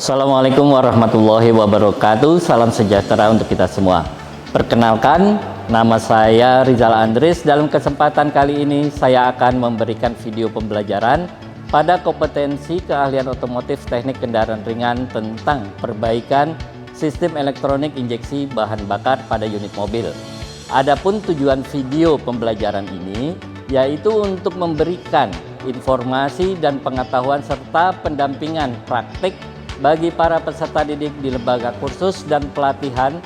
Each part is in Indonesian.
Assalamualaikum warahmatullahi wabarakatuh. Salam sejahtera untuk kita semua. Perkenalkan, nama saya Rizal Andris. Dalam kesempatan kali ini saya akan memberikan video pembelajaran pada kompetensi keahlian otomotif teknik kendaraan ringan tentang perbaikan sistem elektronik injeksi bahan bakar pada unit mobil. Adapun tujuan video pembelajaran ini yaitu untuk memberikan informasi dan pengetahuan serta pendampingan praktik bagi para peserta didik di lembaga kursus dan pelatihan.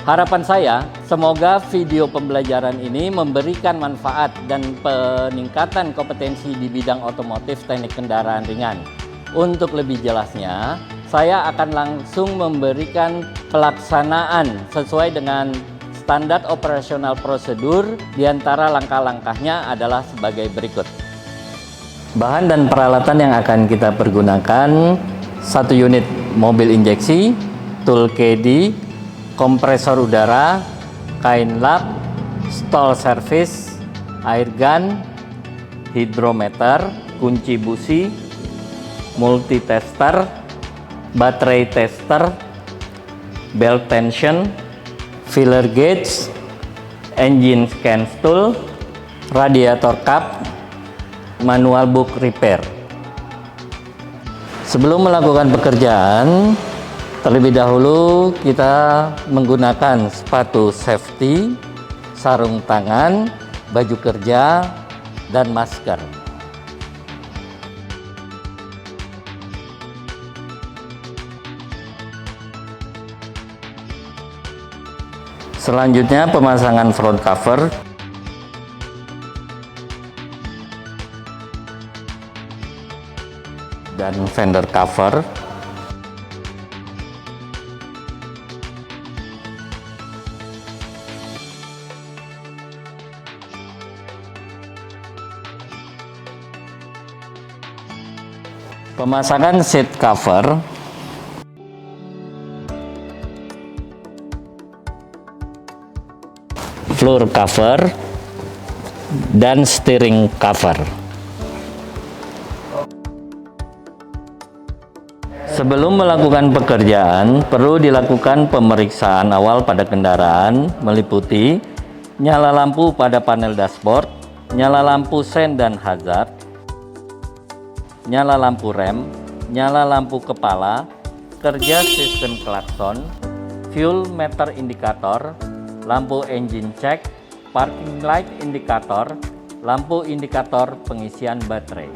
Harapan saya, semoga video pembelajaran ini memberikan manfaat dan peningkatan kompetensi di bidang otomotif teknik kendaraan ringan. Untuk lebih jelasnya, saya akan langsung memberikan pelaksanaan sesuai dengan standar operasional prosedur. Di antara langkah-langkahnya adalah sebagai berikut. Bahan dan peralatan yang akan kita pergunakan: 1 unit mobil injeksi, tool caddy, kompresor udara, kain lap, stall service, air gun, hidrometer, kunci busi, multitester, baterai tester, belt tension, filler gauge, engine scan tool, radiator cap, manual book repair. Sebelum melakukan pekerjaan, terlebih dahulu kita menggunakan sepatu safety, sarung tangan, baju kerja, dan masker. Selanjutnya pemasangan front cover. Dan fender cover. Pemasangan seat cover. Floor cover dan steering cover. Sebelum melakukan pekerjaan, perlu dilakukan pemeriksaan awal pada kendaraan, meliputi nyala lampu pada panel dashboard, nyala lampu sen dan hazard, nyala lampu rem, nyala lampu kepala, kerja sistem klakson, fuel meter indikator, lampu engine check, parking light indikator, lampu indikator pengisian baterai.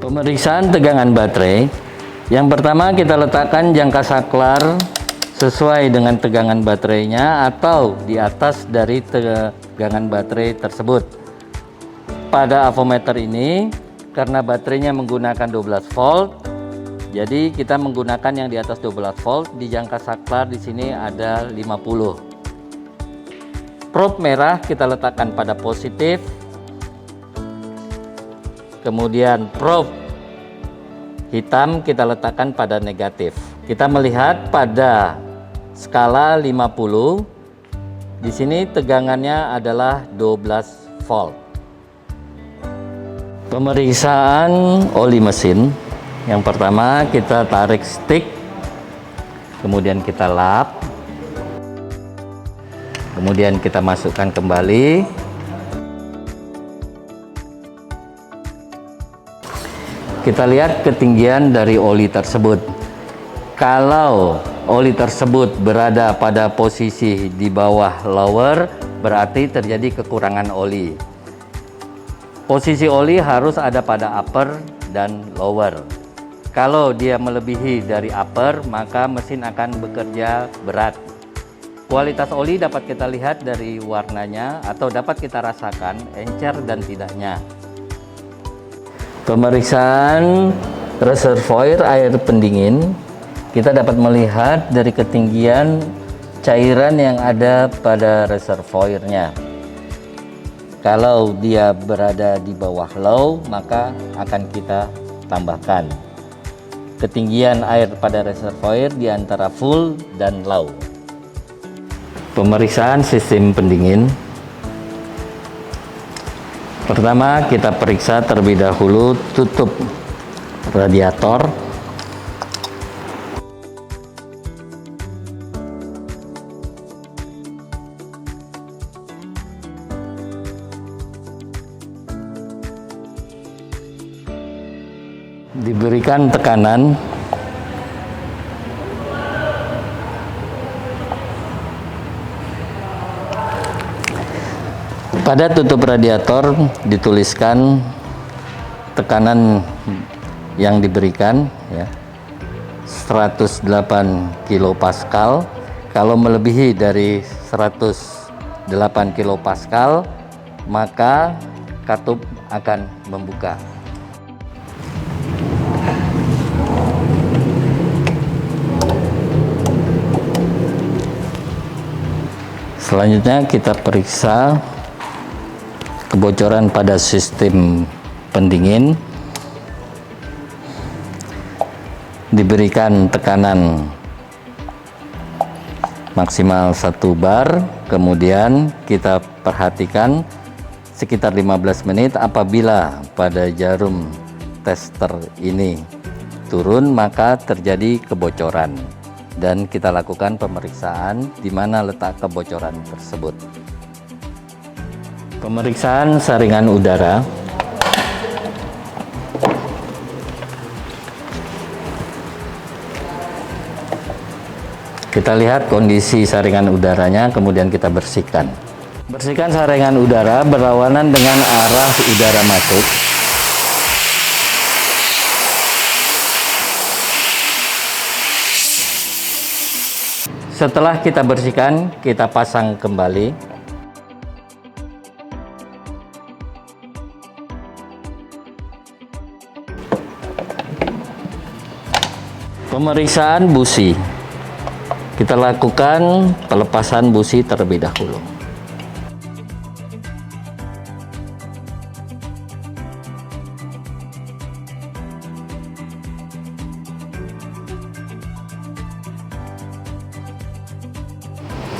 Pemeriksaan tegangan baterai. Yang pertama, kita letakkan jangka saklar sesuai dengan tegangan baterainya atau di atas dari tegangan baterai tersebut. Pada avometer ini, karena baterainya menggunakan 12 volt, jadi kita menggunakan yang di atas 12 volt. Di jangka saklar di sini ada 50. Probe merah kita letakkan pada positif. Kemudian probe hitam kita letakkan pada negatif. Kita melihat pada skala 50, di sini tegangannya adalah 12 volt. Pemeriksaan oli mesin. Yang pertama kita tarik stick, kemudian kita lap, kemudian kita masukkan kembali. Kita lihat ketinggian dari oli tersebut. Kalau oli tersebut berada pada posisi di bawah lower, berarti terjadi kekurangan oli. Posisi oli harus ada pada upper dan lower. Kalau dia melebihi dari upper, maka mesin akan bekerja berat. Kualitas oli dapat kita lihat dari warnanya atau dapat kita rasakan encer dan tidaknya. Pemeriksaan reservoir air pendingin, kita dapat melihat dari ketinggian cairan yang ada pada reservoirnya. Kalau dia berada di bawah low, maka akan kita tambahkan. ketinggian air pada reservoir di antara full dan low. Pemeriksaan sistem pendingin. Pertama, kita periksa terlebih dahulu tutup radiator. Diberikan tekanan pada tutup radiator, dituliskan tekanan yang diberikan ya 108 kilopascal. Kalau melebihi dari 108 kilopascal, maka katup akan membuka. Selanjutnya kita periksa kebocoran pada sistem pendingin. Diberikan tekanan maksimal 1 bar, kemudian kita perhatikan sekitar 15 menit. Apabila pada jarum tester ini turun, maka terjadi kebocoran dan kita lakukan pemeriksaan di mana letak kebocoran tersebut. Pemeriksaan saringan udara. Kita lihat kondisi saringan udaranya, kemudian kita bersihkan. Bersihkan saringan udara berlawanan dengan arah udara masuk. Setelah kita bersihkan, kita pasang kembali. Pemeriksaan busi. Kita lakukan pelepasan busi terlebih dahulu.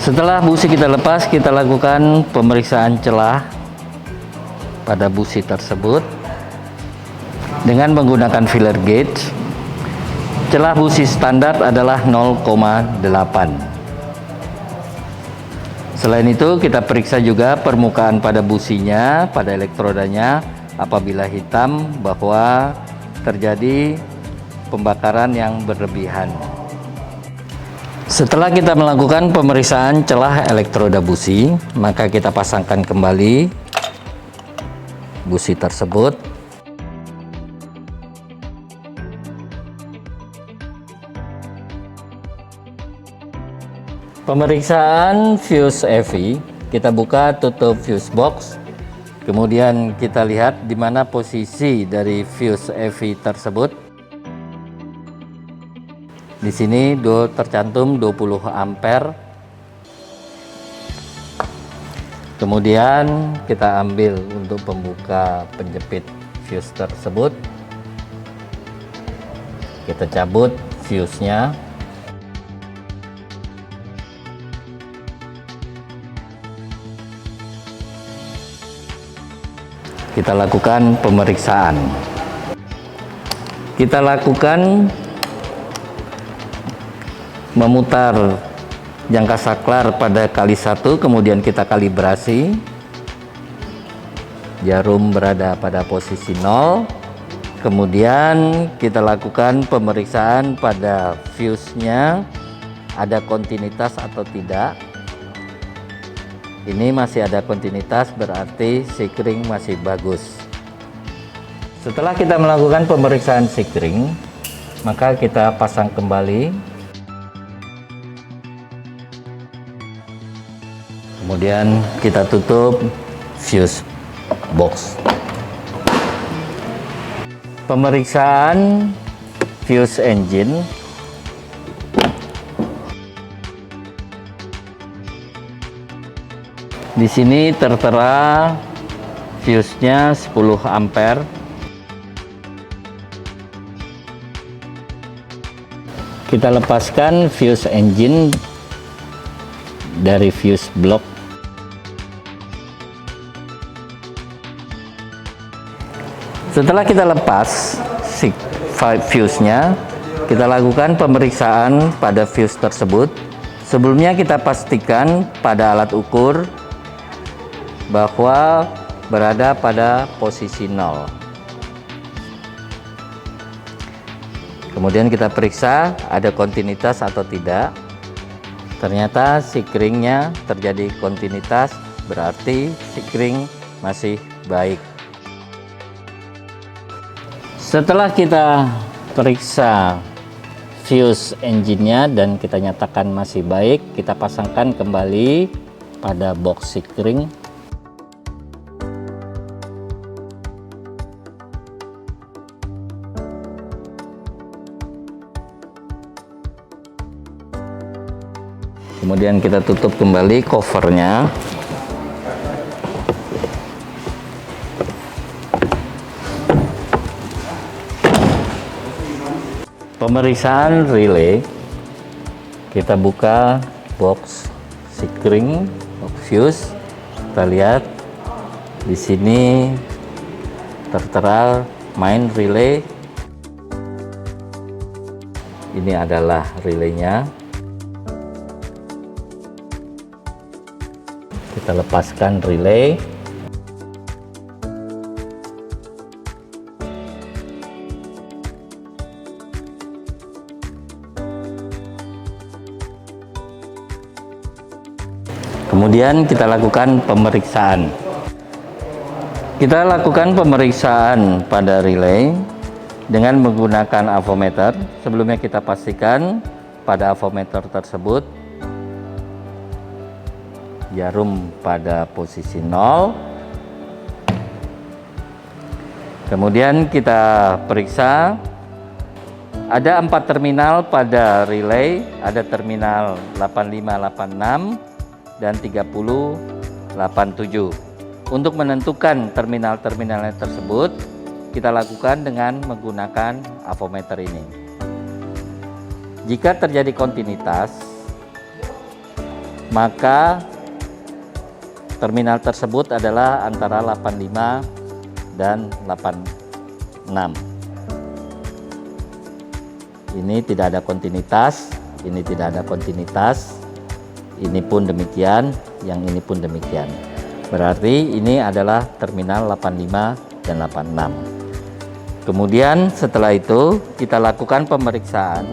Setelah busi kita lepas, kita lakukan pemeriksaan celah pada busi tersebut dengan menggunakan feeler gauge. Celah busi standar adalah 0,8. Selain itu, kita periksa juga permukaan pada businya, pada elektrodanya. Apabila hitam, bahwa terjadi pembakaran yang berlebihan. Setelah kita melakukan pemeriksaan celah elektroda busi, maka kita pasangkan kembali busi tersebut. Pemeriksaan fuse EV, kita buka tutup fuse box, kemudian kita lihat di mana posisi dari fuse EV tersebut. Di sini tercantum 20 ampere. Kemudian kita ambil untuk pembuka penjepit fuse tersebut. Kita cabut fuse-nya. Kita lakukan pemeriksaan. Kita lakukan memutar jangka saklar pada kali 1, kemudian kita kalibrasi. Jarum berada pada posisi 0. Kemudian kita lakukan pemeriksaan pada fuse-nya, ada kontinuitas atau tidak. Ini masih ada kontinuitas, berarti sikring masih bagus. Setelah kita melakukan pemeriksaan sikring, maka kita pasang kembali. Kemudian kita tutup fuse box. Pemeriksaan fuse engine. Di sini tertera fuse-nya 10 ampere. Kita lepaskan fuse engine dari fuse block. Setelah kita lepas fuse-nya, kita lakukan pemeriksaan pada fuse tersebut. Sebelumnya kita pastikan pada alat ukur bahwa berada pada posisi 0. Kemudian kita periksa ada kontinuitas atau tidak. Ternyata sikringnya terjadi kontinuitas, berarti sikring masih baik. Setelah kita periksa fuse engine-nya dan kita nyatakan masih baik, kita pasangkan kembali pada box sikring. Kemudian kita tutup kembali covernya. Pemeriksaan relay, kita buka box sikring, box fuse. Kita lihat di sini tertera main relay. Ini adalah relaynya. Kita lepaskan relay. Kemudian kita lakukan pemeriksaan. Kita lakukan pemeriksaan pada relay dengan menggunakan avometer. Sebelumnya kita pastikan pada avometer tersebut jarum pada posisi 0. Kemudian kita periksa ada 4 terminal pada relay, ada terminal 8586 dan 3087. Untuk menentukan terminal-terminalnya tersebut, kita lakukan dengan menggunakan avometer ini. Jika terjadi kontinuitas, maka terminal tersebut adalah antara 85 dan 86. Ini tidak ada kontinuitas, ini tidak ada kontinuitas, ini pun demikian, yang ini pun demikian. Berarti ini adalah terminal 85 dan 86. Kemudian setelah itu kita lakukan pemeriksaan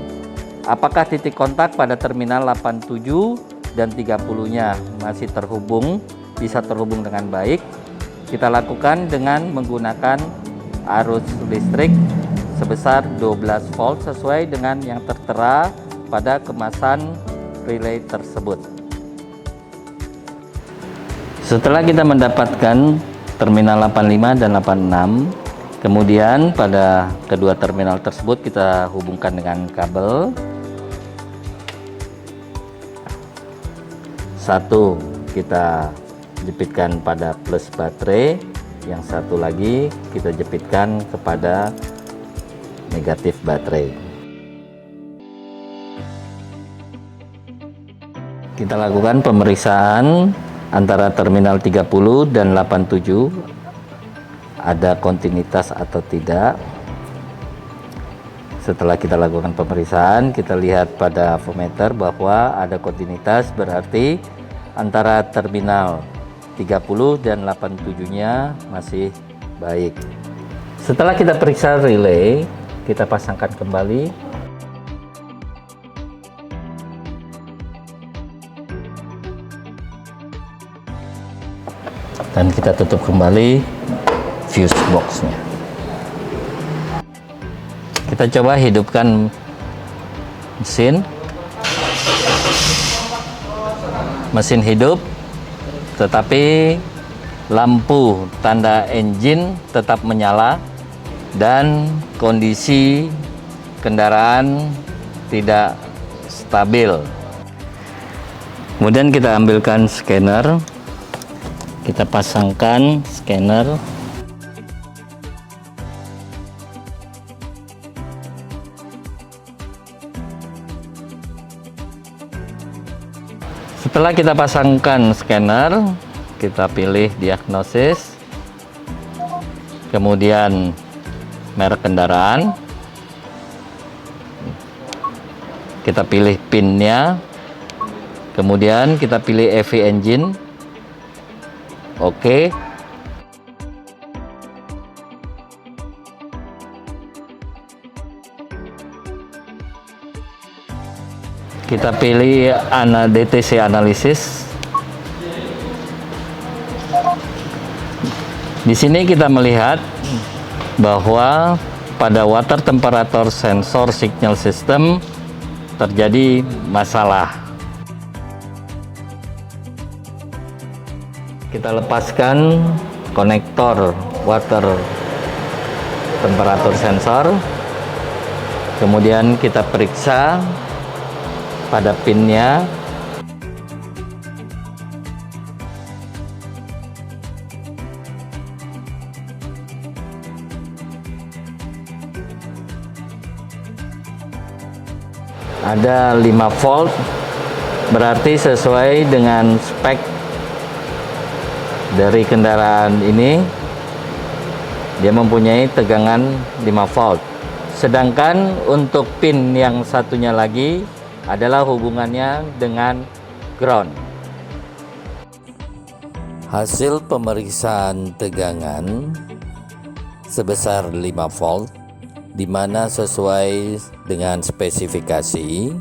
apakah titik kontak pada terminal 87 dan 30-nya masih terhubung, bisa terhubung dengan baik. Kita lakukan dengan menggunakan arus listrik sebesar 12 volt sesuai dengan yang tertera pada kemasan relay tersebut. Setelah kita mendapatkan terminal 85 dan 86, kemudian pada kedua terminal tersebut kita hubungkan dengan kabel. Satu kita jepitkan pada plus baterai, yang satu lagi kita jepitkan kepada negatif baterai. Kita lakukan pemeriksaan antara terminal 30 dan 87 ada kontinuitas atau tidak. Setelah kita lakukan pemeriksaan, kita lihat pada avometer bahwa ada kontinuitas, berarti antara terminal 30 dan 87-nya masih baik. Setelah kita periksa relay, kita pasangkan kembali. Dan kita tutup kembali fuse box-nya. Kita coba hidupkan mesin. Mesin hidup, tetapi lampu tanda engine tetap menyala dan kondisi kendaraan tidak stabil. Kemudian kita ambilkan scanner, kita pasangkan scanner. Setelah kita pasangkan scanner, kita pilih diagnosis, kemudian merek kendaraan, kita pilih PIN-nya, kemudian kita pilih EV engine, oke. Kita pilih DTC analisis. Di sini kita melihat bahwa pada water temperature sensor signal system terjadi masalah. Kita lepaskan konektor water temperature sensor, kemudian kita periksa pada pinnya. Ada 5 volt, berarti sesuai dengan spek dari kendaraan ini, dia mempunyai tegangan 5 volt. Sedangkan untuk pin yang satunya lagi adalah hubungannya dengan ground. Hasil pemeriksaan tegangan sebesar 5 volt, di mana sesuai dengan spesifikasi,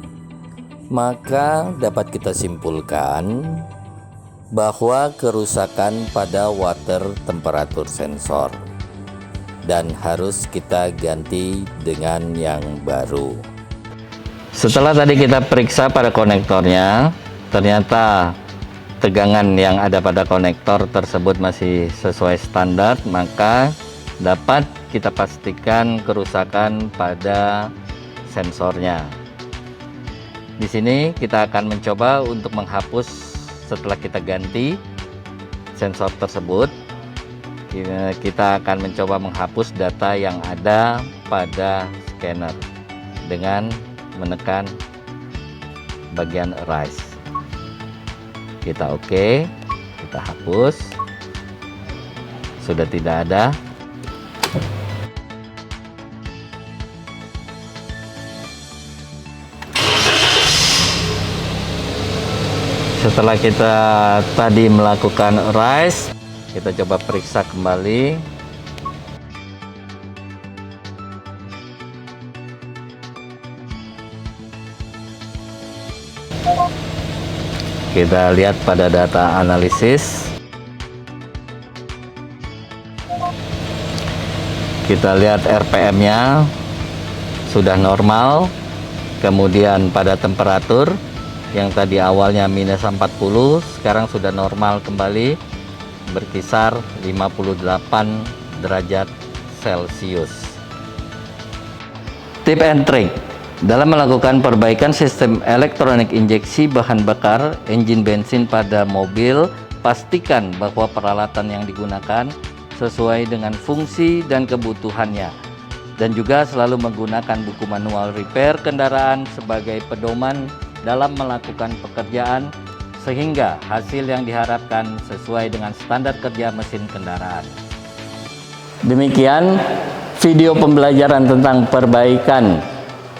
maka dapat kita simpulkan bahwa kerusakan pada water temperature sensor dan harus kita ganti dengan yang baru. Setelah tadi kita periksa pada konektornya, ternyata tegangan yang ada pada konektor tersebut masih sesuai standar, maka dapat kita pastikan kerusakan pada sensornya. Di sini kita akan mencoba untuk menghapus setelah kita ganti sensor tersebut. Kita akan mencoba menghapus data yang ada pada scanner dengan menekan bagian erase. Kita oke, kita hapus. Sudah tidak ada. Setelah kita tadi melakukan erase, kita coba periksa kembali. Kita lihat pada data analisis. Kita lihat RPM-nya sudah normal. Kemudian pada temperatur yang tadi awalnya minus 40, sekarang sudah normal kembali, berkisar 58 derajat Celcius. Tip and trick dalam melakukan perbaikan sistem elektronik injeksi bahan bakar engine bensin pada mobil, pastikan bahwa peralatan yang digunakan sesuai dengan fungsi dan kebutuhannya, dan juga selalu menggunakan buku manual repair kendaraan sebagai pedoman dalam melakukan pekerjaan, sehingga hasil yang diharapkan sesuai dengan standar kerja mesin kendaraan. Demikian video pembelajaran tentang perbaikan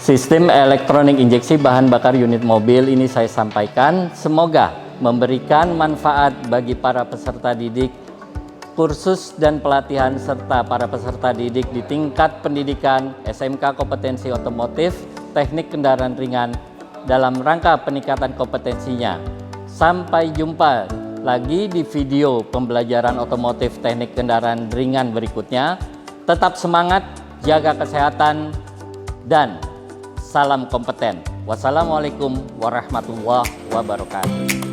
sistem elektronik injeksi bahan bakar unit mobil ini saya sampaikan. Semoga memberikan manfaat bagi para peserta didik kursus dan pelatihan serta para peserta didik di tingkat pendidikan SMK Kompetensi Otomotif Teknik Kendaraan Ringan dalam rangka peningkatan kompetensinya. Sampai jumpa lagi di video pembelajaran otomotif teknik kendaraan ringan berikutnya. Tetap semangat, jaga kesehatan, dan salam kompeten. Wassalamualaikum warahmatullahi wabarakatuh.